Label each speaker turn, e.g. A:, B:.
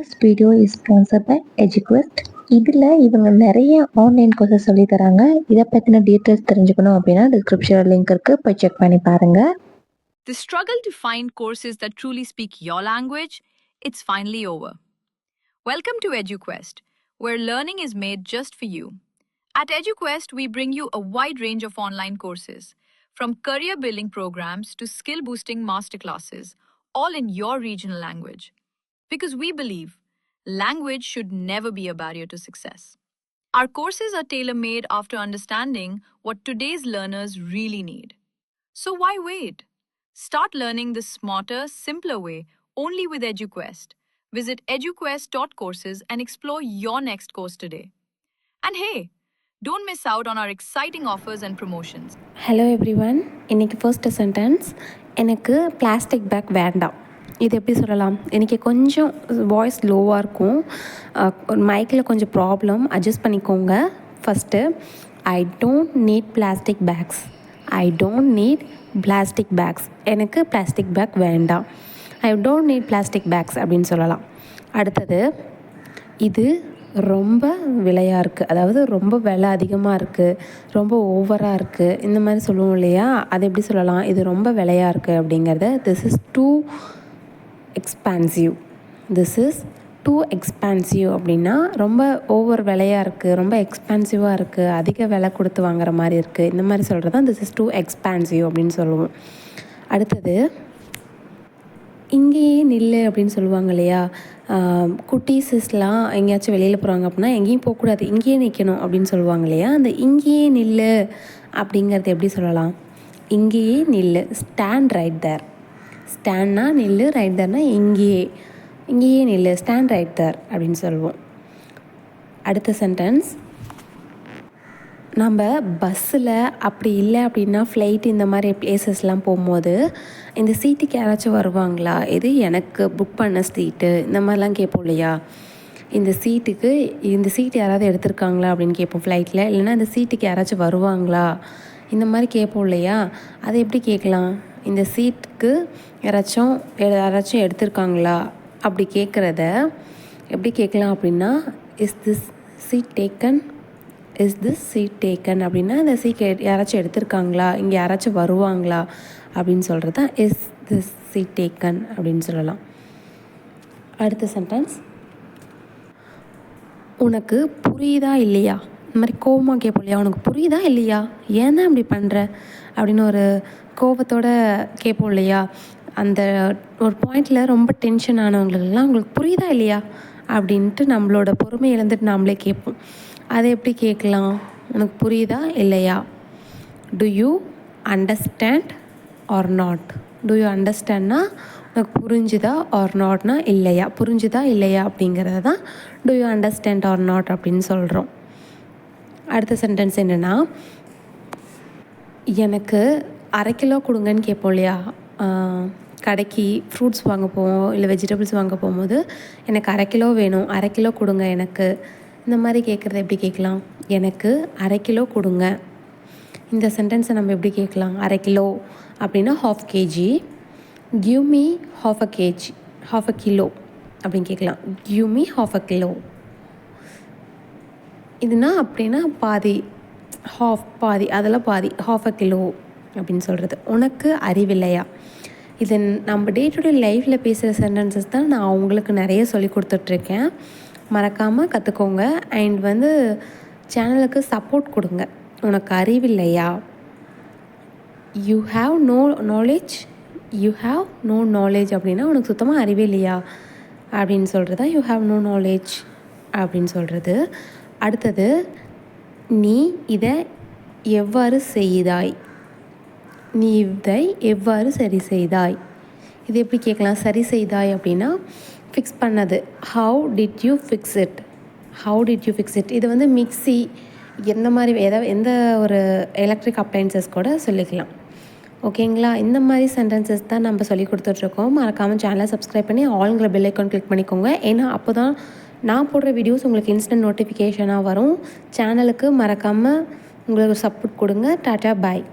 A: This video is sponsored by EduQuest. இதில் இவங்க நிறைய ஆன்லைன் கோர்சஸ் சொல்லி தராங்க. இதை பற்றின டீட்டெயில்ஸ் தெரிஞ்சுக்கணும் அப்படின்னா டிஸ்கிரிப்ஷனில் லிங்க் இருக்குது, போய் செக் பண்ணி பாருங்கள்.
B: The struggle to find courses that truly speak your language, it's finally over. Welcome to EduQuest, where learning is made just for you. At EduQuest, we bring you a wide range of online courses, from career building programs to skill boosting masterclasses, all in your regional language. Because we believe language should never be a barrier to success. Our courses are tailor-made after understanding what today's learners really need. So why wait? Start learning the smarter, simpler way only with EduQuest. Visit eduquest.courses and explore your next course today. And hey, don't miss out on our exciting offers and promotions.
C: Hello everyone. இன்னைக்கு first sentence, எனக்கு plastic bag வேண்டாம். இது எப்படி சொல்லலாம்? எனக்கு கொஞ்சம் voice லோவாக இருக்கும், மைக்கில் கொஞ்சம் ப்ராப்ளம், அட்ஜஸ்ட் பண்ணிக்கோங்க. First, I don't need plastic packs. I don't need plastic packs. எனக்கு பிளாஸ்டிக் பேக் வேண்டாம். I don't need plastic packs அப்படின்னு சொல்லலாம். அடுத்தது, இது ரொம்ப விலையாக இருக்குது, அதாவது ரொம்ப விலை அதிகமாக இருக்குது, ரொம்ப ஓவராக இருக்குது, இந்த மாதிரி சொல்லுவோம் இல்லையா? அது எப்படி சொல்லலாம்? இது ரொம்ப விலையாக இருக்குது அப்படிங்கிறது, this is too expensive. This is too expensive அப்படின்னா ரொம்ப ஓவர் விலையாக இருக்குது, ரொம்ப எக்ஸ்பான்சிவாக இருக்குது, அதிக விலை கொடுத்து வாங்குற மாதிரி இருக்குது, இந்த மாதிரி சொல்கிறது தான் திஸ் இஸ் டூ எக்ஸ்பான்சிவ் அப்படின்னு சொல்லுவோம். அடுத்தது, இங்கேயே நில்லு அப்படின்னு சொல்லுவாங்க இல்லையா? குட்டீஸஸ்லாம் எங்கேயாச்சும் வெளியில் போகிறாங்க அப்படின்னா எங்கேயும் போகக்கூடாது, இங்கேயே நிற்கணும் அப்படின்னு சொல்லுவாங்க இல்லையா? அந்த இங்கேயே நில்லு அப்படிங்கிறது எப்படி சொல்லலாம்? இங்கேயே நில்லு, ஸ்டாண்ட் ரைட் தேர். ஸ்டாண்ட்னா நில்லு, ரைட் தேர்னா இங்கேயே நில்லு, ஸ்டாண்ட் ரைட் தேர் அப்படின்னு சொல்லுவோம். அடுத்த சென்டென்ஸ், நம்ம பஸ்ஸில் அப்படி இல்லை அப்படின்னா ஃப்ளைட் இந்த மாதிரி பிளேசஸ்லாம் போகும்போது இந்த சீட்டுக்கு யாராச்சும் வருவாங்களா, இது எனக்கு புக் பண்ண சீட்டு, இந்த மாதிரிலாம் கேட்போம் இல்லையா? இந்த சீட்டு யாராவது எடுத்திருக்காங்களா அப்படின்னு கேட்போம் ஃப்ளைட்டில். இல்லைன்னா இந்த சீட்டுக்கு யாராச்சும் வருவாங்களா, இந்த மாதிரி கேட்போம் இல்லையா? அதை எப்படி கேட்கலாம்? இந்த சீட்டுக்கு யாராச்சும் எடுத்திருக்காங்களா அப்படி கேட்குறத எப்படி கேட்கலாம் அப்படின்னா, is this seat taken, is this seat taken அப்படின்னா இந்த சீட் யாராச்சும் எடுத்திருக்காங்களா, இங்கே யாராச்சும் வருவாங்களா அப்படின்னு சொல்கிறது தான் இஸ் திஸ் சீட் டேக்கன் அப்படின்னு சொல்லலாம். அடுத்த சென்டென்ஸ், உனக்கு புரியுதா இல்லையா? இந்த மாதிரி கோபமாக கேட்போம் இல்லையா? உனக்கு புரியுதா இல்லையா, ஏன் தான் அப்படி பண்ணுற அப்படின்னு ஒரு கோபத்தோடு கேட்போம் இல்லையா? அந்த ஒரு பாயிண்டில் ரொம்ப டென்ஷன் ஆனவங்களுக்கெல்லாம் உங்களுக்கு புரியுதா இல்லையா அப்படின்ட்டு நம்மளோட பொறுமை இழந்துட்டு நாமளே கேட்போம். அதை எப்படி கேட்கலாம்? உனக்கு புரியுதா இல்லையா? Do you understand or not? Do you அண்டர்ஸ்டாண்ட்னா உனக்கு புரிஞ்சுதா, ஆர் நாட்னா இல்லையா, புரிஞ்சுதா இல்லையா அப்படிங்கிறத தான் do you understand or not அப்படின்னு சொல்கிறோம். அடுத்த சென்டென்ஸ் என்னென்னா, எனக்கு 1/2 கிலோ கொடுங்கன்னு கேட்போம் இல்லையா? கடைக்கு ஃப்ரூட்ஸ் வாங்க போவோம், இல்லை வெஜிடபிள்ஸ் வாங்க போகும்போது எனக்கு 1/2 கிலோ வேணும், 1/2 கிலோ கொடுங்க எனக்கு, இந்த மாதிரி கேட்குறது எப்படி கேட்கலாம்? எனக்கு 1/2 கிலோ கொடுங்க. இந்த சென்டென்ஸை நம்ம எப்படி கேட்கலாம்? 1/2 கிலோ அப்படின்னா 1/2 kg, give me 1/2 kg, 1/2 kilo அப்படின்னு கேட்கலாம். Give me 1/2 kilo. இதுனா அப்படின்னா பாதி, பாதி, அதெல்லாம் பாதி, 1/2 கிலோ அப்படின்னு சொல்கிறது. உனக்கு அறிவில்லையா? இது நம்ம டே டு டே லைஃப்பில் பேசுகிற சென்டென்சஸ் தான் நான் அவங்களுக்கு நிறைய சொல்லி கொடுத்துட்ருக்கேன். மறக்காமல் கற்றுக்கோங்க. அண்ட் சேனலுக்கு சப்போர்ட் கொடுங்க. உனக்கு அறிவில்லையா? You have no knowledge, you have no knowledge அப்படின்னா உனக்கு சுத்தமாக அறிவே இல்லையா அப்படின்னு சொல்கிறதா யூ ஹாவ் நோ நாலேஜ் அப்படின்னு சொல்கிறது. அடுத்தது, நீ இதை எவ்வாறு செய்தாய்? நீ இதை எவ்வாறு சரி செய்தாய்? இது எப்படி கேட்கலாம்? சரி செய்தாய் அப்படின்னா ஃபிக்ஸ் பண்ணது, how did you fix it, how did you fix it. இது மிக்ஸி, எந்த மாதிரி எந்த ஒரு எலக்ட்ரிக் அப்ளைன்சஸ் கூட சொல்லிக்கலாம். ஓகேங்களா? இந்த மாதிரி சென்டென்சஸ் தான் நம்ம சொல்லி கொடுத்துட்ருக்கோம். மறக்காமல் சேனலை சப்ஸ்கிரைப் பண்ணி ஆல்ங்கிற பெல் ஐக்கான் கிளிக் பண்ணிக்கோங்க. ஏன்னா அப்போ தான் நான் போடுற வீடியோஸ் உங்களுக்கு இன்ஸ்டன்ட் நோட்டிஃபிகேஷனாக வரும். சேனலுக்கு மறக்காமல் உங்களுக்கு சப்போர்ட் கொடுங்க. டாட்டா, பாய்.